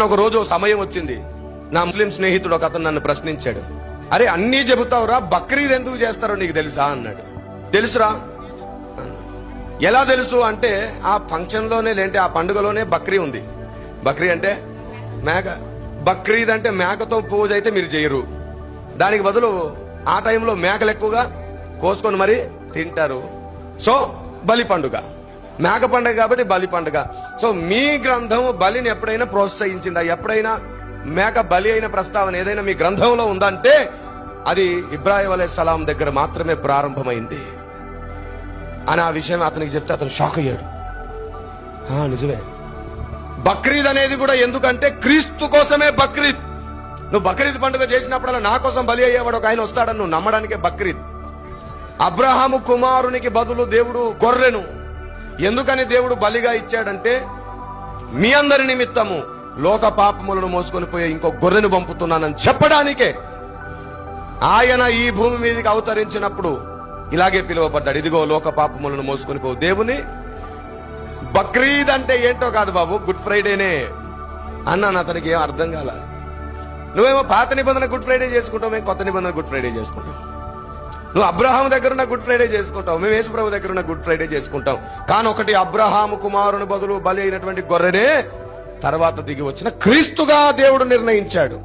ఒక రోజు సమయం వచ్చింది, నా ముస్లిం స్నేహితుడు ఒక అతను నన్ను ప్రశ్నించాడు. అరే అన్నీ చెబుతావురా, బక్రీద్ ఎందుకు చేస్తారో నీకు తెలుసా అన్నాడు. తెలుసురా. ఎలా తెలుసు అంటే ఆ ఫంక్షన్ లోనే లేంటే ఆ పండుగలోనే బక్రీ ఉంది. బక్రీ అంటే మేక, బక్రీద్ అంటే మేకతో పూజ అయితే మీరు చేయరు, దానికి బదులు ఆ టైంలో మేకలు ఎక్కువగా కోసుకొని మరి తింటారు. సో బలి పండుగ, మేక పండుగ కాబట్టి బలి పండుగ. సో మీ గ్రంథం బలిని ఎప్పుడైనా ప్రోత్సహించిందా? ఎప్పుడైనా మేక బలి అయిన ప్రస్తావన ఏదైనా మీ గ్రంథంలో ఉందంటే అది ఇబ్రాహీం అలైహిస్సలాం దగ్గర మాత్రమే ప్రారంభమైంది అని ఆ విషయం అతనికి చెప్తే అతను షాక్ అయ్యాడు. నిజమే, బక్రీద్ అనేది కూడా ఎందుకంటే క్రీస్తు కోసమే బక్రీద్. నువ్వు బక్రీద్ పండుగ చేసినప్పుడల్లా నా కోసం బలి అయ్యేవాడు ఒక ఆయన వస్తాడని నువ్వు నమ్మడానికే బక్రీద్. అబ్రహాము కుమారునికి బదులు దేవుడు గొర్రెను ఎందుకని దేవుడు బలిగా ఇచ్చాడంటే మీ అందరి నిమిత్తము లోక పాపములను మోసుకొని పోయే ఇంకో గొర్రెను పంపుతున్నానని చెప్పడానికే ఆయన ఈ భూమి మీదకి అవతరించినప్పుడు ఇలాగే పిలువబడ్డాడు. ఇదిగో లోక పాపములను మోసుకొని పో దేవుని. బక్రీద్ అంటే ఏంటో కాదు బాబు, గుడ్ ఫ్రైడేనే అన్నాను. అతనికి ఏం అర్థం కాల. నువ్వేమో పాత నిబంధన గుడ్ ఫ్రైడే చేసుకుంటావు, మేము కొత్త నిబంధన గుడ్ ఫ్రైడే చేసుకుంటాం. నువ్వు అబ్రహాం దగ్గర ఉన్న గుడ్ ఫ్రైడే చేసుకుంటావు, మేము యేసు ప్రభు దగ్గర ఉన్న గుడ్ ఫ్రైడే చేసుకుంటాం. కానీ ఒకటి, అబ్రహాము కుమారుని బదులు బలి అయినటువంటి గొర్రెనే తర్వాత దిగి వచ్చిన క్రీస్తుగా దేవుడు నిర్ణయించాడు.